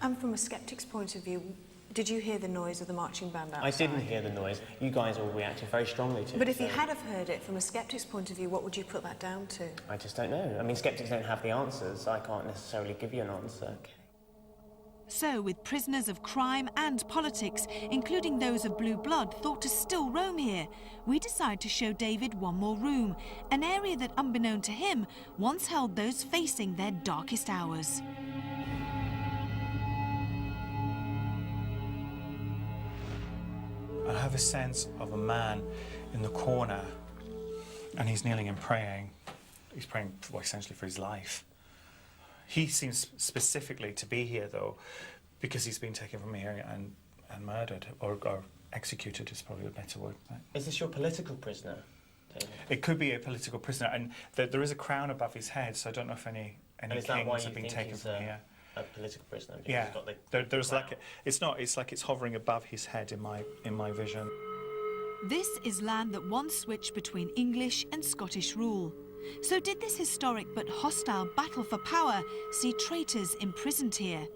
And from a sceptic's point of view, did you hear the noise of the marching band outside? I didn't hear the noise. You guys all reacted very strongly to it. But if you had have heard it, from a sceptic's point of view, what would you put that down to? I just don't know. I mean, sceptics don't have the answers. I can't necessarily give you an answer. Okay. So, with prisoners of crime and politics, including those of blue blood, thought to still roam here, we decide to show David one more room, an area that, unbeknown to him, once held those facing their darkest hours. I have a sense of a man in the corner, and he's kneeling and praying. He's praying, well, essentially for his life. He seems specifically to be here, though, because he's been taken from here and murdered, or executed is probably a better word. Is this your political prisoner, David? It could be a political prisoner, and there is a crown above his head, so I don't know if any kings have been taken from here. A political prisoner? Yeah, there's like it's like it's hovering above his head in my vision. This is land that once switched between English and Scottish rule. So did this historic but hostile battle for power see traitors imprisoned here?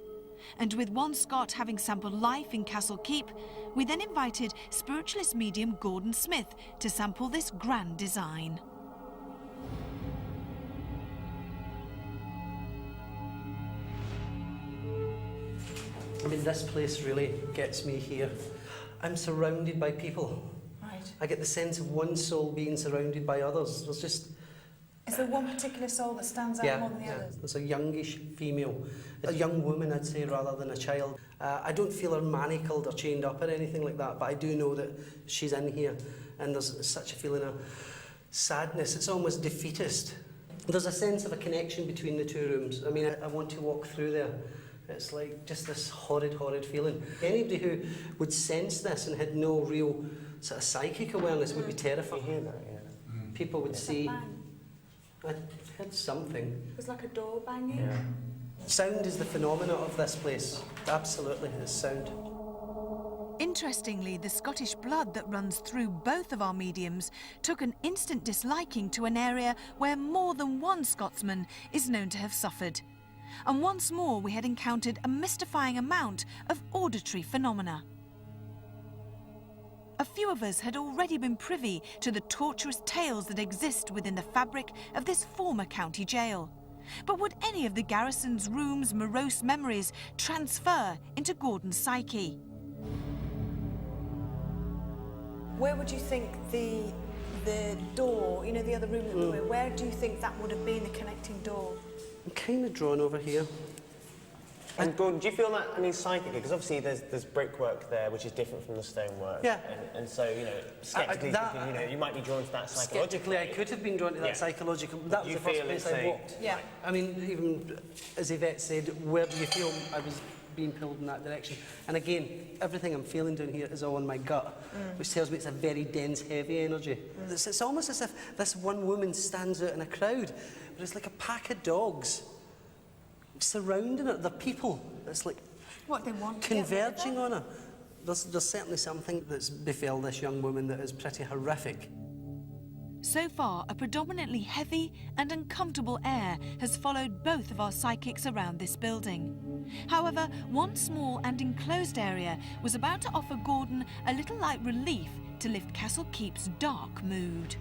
And with one Scot having sampled life in Castle Keep, we then invited spiritualist medium Gordon Smith to sample this grand design. I mean, this place really gets me here. I'm surrounded by people. Right. I get the sense of one soul being surrounded by others. There's just... Is there one particular soul that stands out more than the others? There's a youngish female. A young woman, I'd say, rather than a child. I don't feel her manacled or chained up or anything like that, but I do know that she's in here. And there's such a feeling of sadness. It's almost defeatist. There's a sense of a connection between the two rooms. I mean, I want to walk through there. It's like just this horrid, horrid feeling. Anybody who would sense this and had no real sort of psychic awareness would be terrified. You hear that, yeah. People would see... Bang. I heard something. It was like a door banging. Yeah. Sound is the phenomena of this place. Absolutely, it's sound. Interestingly, the Scottish blood that runs through both of our mediums took an instant disliking to an area where more than one Scotsman is known to have suffered. And once more we had encountered a mystifying amount of auditory phenomena. A few of us had already been privy to the torturous tales that exist within the fabric of this former county jail. But would any of the garrison's rooms' morose memories transfer into Gordon's psyche? Where would you think the door, you know, the other room that we were in, where do you think that would have been, the connecting door? I'm kind of drawn over here. And Gordon, do you feel that, I mean, psychically, because obviously there's brickwork there, which is different from the stonework. Yeah. And so, you know, sceptically speaking, you know, you might be drawn to that psychologically. Skeptically, I could have been drawn to that psychological. That was the first place I walked. Yeah. I mean, even as Yvette said, where do you feel I was being pulled in that direction? And again, everything I'm feeling down here is all in my gut, which tells me it's a very dense, heavy energy. It's almost as if this one woman stands out in a crowd, but it's like a pack of dogs surrounding her. The people, it's like What they want converging on her. There's certainly something that's befell this young woman that is pretty horrific. So far, a predominantly heavy and uncomfortable air has followed both of our psychics around this building. However, one small and enclosed area was about to offer Gordon a little light relief to lift Castle Keep's dark mood.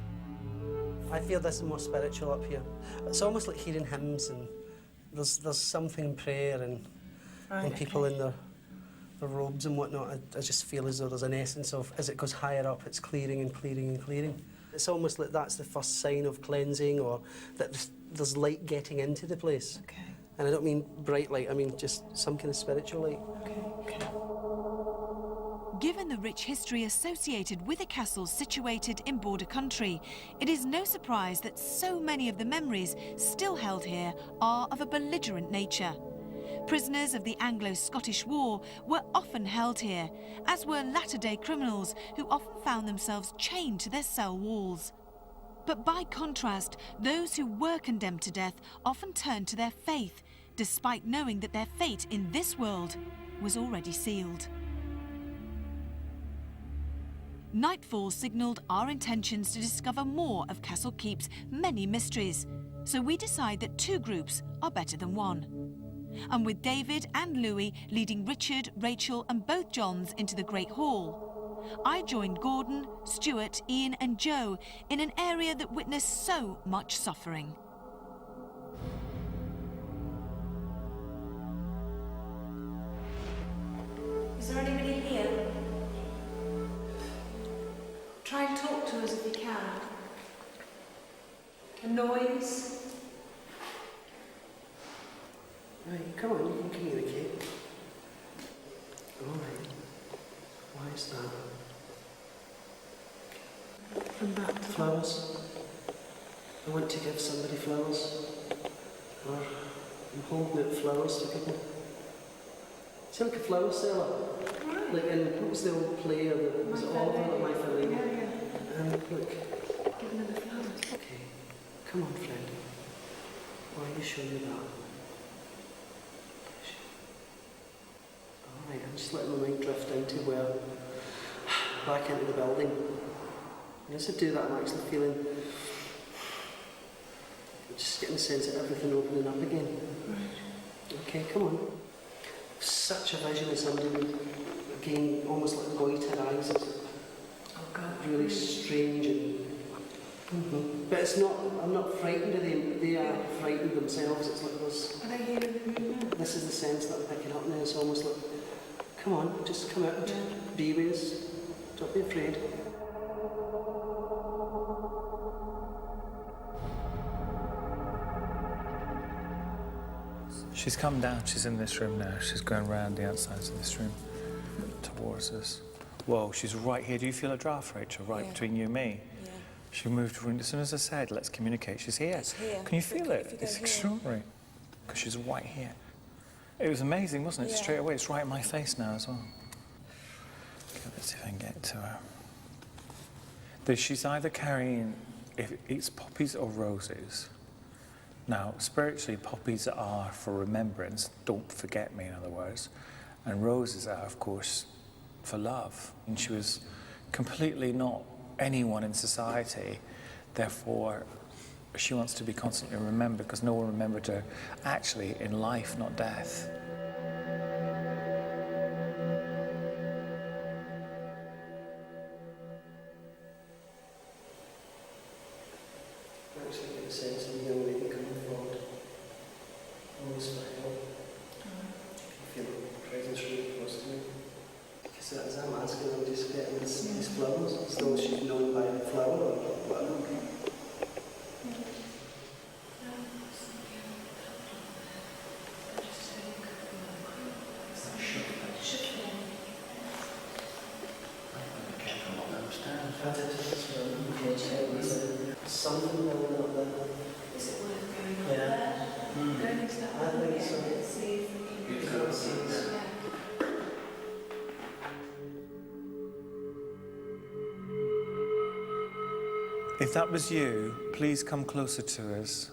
I feel this is more spiritual up here. It's almost like hearing hymns, and there's something in prayer and people in their robes and whatnot. I just feel as though there's an essence of, as it goes higher up, it's clearing and clearing and clearing. It's almost like that's the first sign of cleansing, or that there's light getting into the place. Okay. And I don't mean bright light, I mean just some kind of spiritual light. Okay. Given the rich history associated with a castle situated in border country, it is no surprise that so many of the memories still held here are of a belligerent nature. Prisoners of the Anglo-Scottish War were often held here, as were latter-day criminals who often found themselves chained to their cell walls. But by contrast, those who were condemned to death often turned to their faith, despite knowing that their fate in this world was already sealed. Nightfall signalled our intentions to discover more of Castle Keep's many mysteries, so we decide that two groups are better than one. and with David and Louis leading Richard, Rachel and both Johns into the Great Hall, I joined Gordon, Stuart, Ian and Joe in an area that witnessed so much suffering. Is there anybody here? Try and talk to us if you can. A noise? Right, come on, you can communicate. All right. Why is that? Come back to Flowers. I want to give somebody flowers. Or I'm holding out flowers to people. It's like a flower seller. Right. Like in, what was the old play? Was it Oliver or My Fair Lady? Yeah. And look. Giving them the flowers. Okay. Come on, friend. Why are you showing me that? Alright, I'm just letting my mind drift into where, back into the building. And as I do that, I'm actually feeling, I'm just getting the sense of everything opening up again. Right. Okay, come on. Such a vision of somebody with, again, almost like goiter eyes. It's Oh God. really strange and... But it's not, I'm not frightened of them, they are frightened themselves. It's like this. Are they here in the room now? This is the sense that I'm picking up now. It's almost like, come on, just come out and be with us. Don't be afraid. She's come down, she's in this room now. She's going round the outsides of this room towards us. Whoa, she's right here. Do you feel a draft, Rachel, right between you and me? Yeah. She moved as soon as I said, let's communicate. She's here. It's here. Can you feel it? If you go It's here. extraordinary. Because she's right here. It was amazing, wasn't it? Yeah. Straight away. It's right in my face now as well. Okay, let's see if I can get to her. She's either carrying, if it's poppies or roses. Now, spiritually, poppies are for remembrance. Don't forget me, in other words. And roses are, of course, for love. And she was completely not anyone in society. Therefore, she wants to be constantly remembered because no one remembered her actually in life, not death. I actually get a sense of the young lady coming forward. Always for help. I feel like the presence really close to me. Because as I'm asking, I'm just getting these flowers, as though she's known by the flower or whatever. Something going up there. Is it worth going up Yeah. there? Going into that I room think again so. and see if we can... You can't see this. Yeah. If that was you, please come closer to us.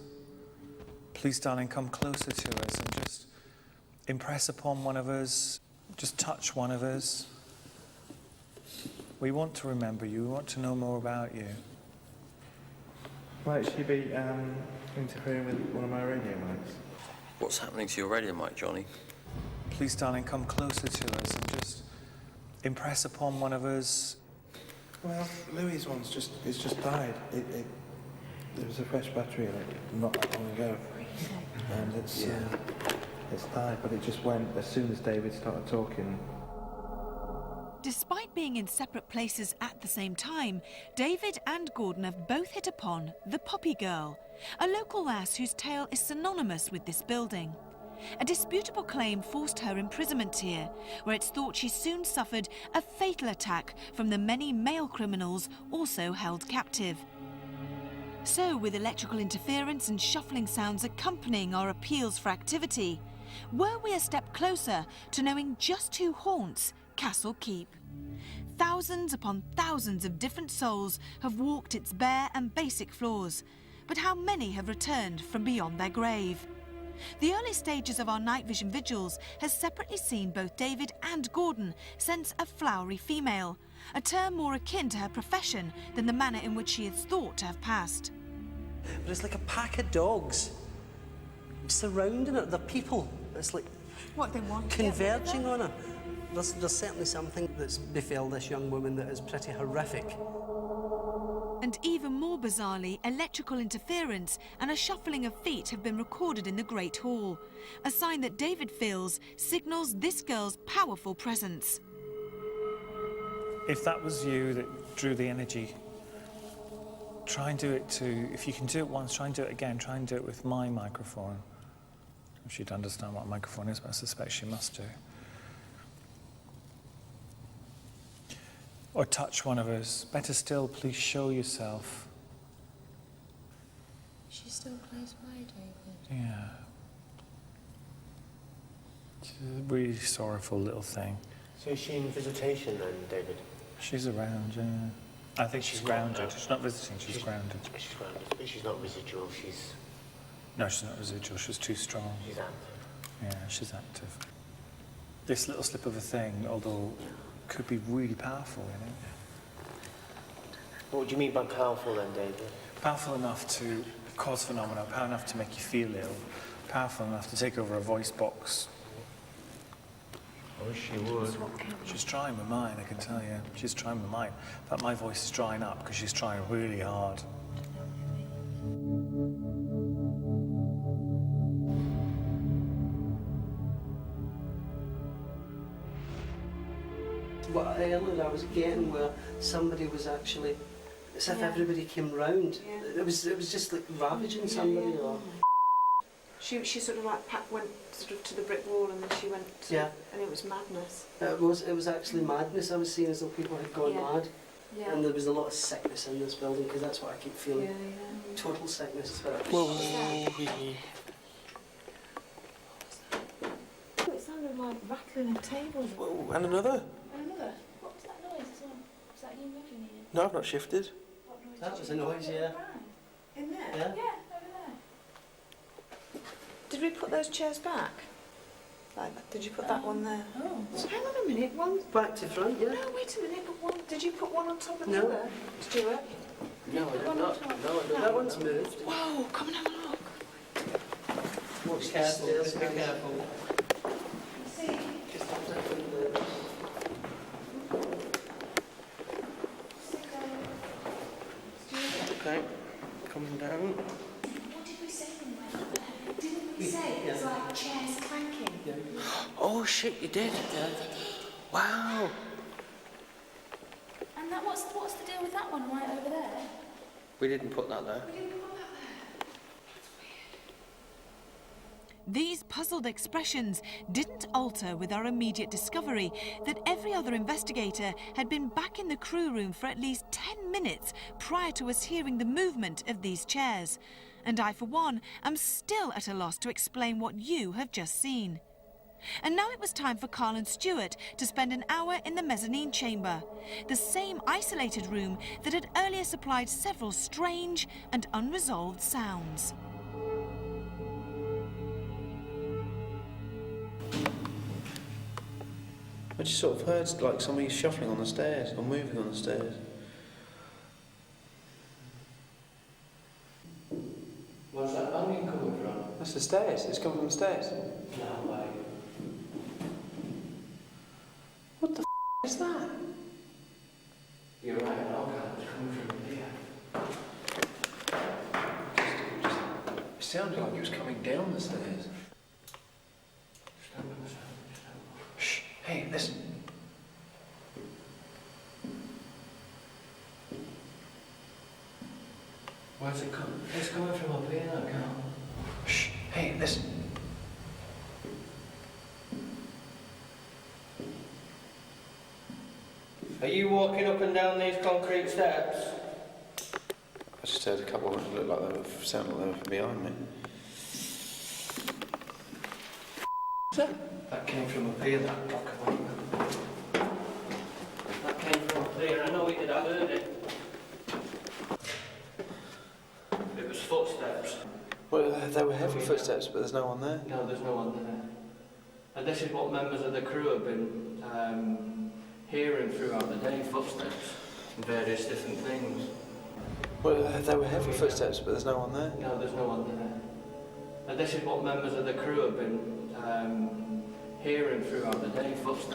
Please, darling, come closer to us and just impress upon one of us, just touch one of us. We want to remember you, we want to know more about you. Might she be interfering with one of my radio mics? What's happening to your radio mic, Johnny? Please, darling, come closer to us and just impress upon one of us. Well, Louis' one's just died. There was a fresh battery in it not that long ago, and it's died. But it just went as soon as David started talking. Despite being in separate places at the same time, David and Gordon have both hit upon the Poppy Girl, a local lass whose tale is synonymous with this building. A disputable claim forced her imprisonment here, where it's thought she soon suffered a fatal attack from the many male criminals also held captive. So, with electrical interference and shuffling sounds accompanying our appeals for activity, were we a step closer to knowing just who haunts Castle Keep? Thousands upon thousands of different souls have walked its bare and basic floors, but how many have returned from beyond their grave? The early stages of our night vision vigils has separately seen both David and Gordon sense a flowery female, a term more akin to her profession than the manner in which she is thought to have passed. But it's like a pack of dogs surrounding it. They're people. It's like What they want? converging on her. There's certainly something that's befell this young woman that is pretty horrific. And even more bizarrely, electrical interference and a shuffling of feet have been recorded in the Great Hall, a sign that David feels signals this girl's powerful presence. If that was you that drew the energy, try and do it too. If you can do it once, try and do it again. Try and do it with my microphone. If she'd understand what a microphone is, but I suspect she must do. Or touch one of us. Better still, please show yourself. She's still close by, David. Yeah. She's a really sorrowful little thing. So is she in visitation then, David? She's around, yeah. I think she's grounded. She's not visiting, she's grounded. She's grounded, but she's not residual, she's... No, she's not residual, she's too strong. She's active. Yeah, she's active. This little slip of a thing, although could be really powerful, you know. What do you mean by powerful then, David? Powerful enough to cause phenomena, powerful enough to make you feel ill, powerful enough to take over a voice box. I wish she would. She's trying with mine, I can tell you. She's trying with mine. But my voice is drying up because she's trying really hard. What earlier I was getting where somebody was actually, as if everybody came round. Yeah. It was just like ravaging somebody. yeah. Or She sort of like went sort of to the brick wall and then she went. Yeah. And it was madness. it was actually madness. I was seeing as though people had gone mad, Yeah. and there was a lot of sickness in this building because that's what I keep feeling. Yeah. Total sickness. But It sounded like rattling of tables. Whoa, and another? Another. What was that noise as well? Was that you moving here? No, I've not shifted. What noise that did was you a noise, yeah. In there? Yeah. Yeah, over there. Did we put those chairs back? Like, did you put that one there? Oh. So hang on a minute, one... Back to front, yeah. No, wait a minute, but one... Did you put one on top of the No. other, Stuart? No, I did not. No, that one's moved. Whoa, come and have a look. Watch careful, just be careful. See? Just have to put the... Okay, coming down. What did we say when we went up there? Didn't we say it was like chairs clanking? Oh shit, you did? Wow. And that what's the deal with that one right over there? We didn't put that there. We didn't put that there. These puzzled expressions didn't alter with our immediate discovery that every other investigator had been back in the crew room for at least 10 minutes prior to us hearing the movement of these chairs. And I, for one, am still at a loss to explain what you have just seen. And now it was time for Carl and Stuart to spend an hour in the mezzanine chamber, the same isolated room that had earlier supplied several strange and unresolved sounds. I just sort of heard like somebody shuffling on the stairs or moving on the stairs. Where's that banging coming from? That's the stairs. It's coming from the stairs. No way. What the is that? You're right, I can't. It's coming from here. It sounded like it was coming down the stairs. Stand up, stand up. Shh. Hey, listen. Where's it coming? It's coming from up here, that can't. Shh. Hey, listen. Are you walking up and down these concrete steps? I just heard a couple of look like they were sounded like they were from behind me. What's that? That came from up here, that rock. That came from up here. I know it did, I heard it. It was footsteps. Well, they were heavy footsteps, but there's no one there. No, there's no one there. And this is what members of the crew have been hearing throughout the day, footsteps and various different things. Well, they were heavy footsteps, but there's no one there. No, there's no one there. And this is what members of the crew have been hearing throughout the day footsteps.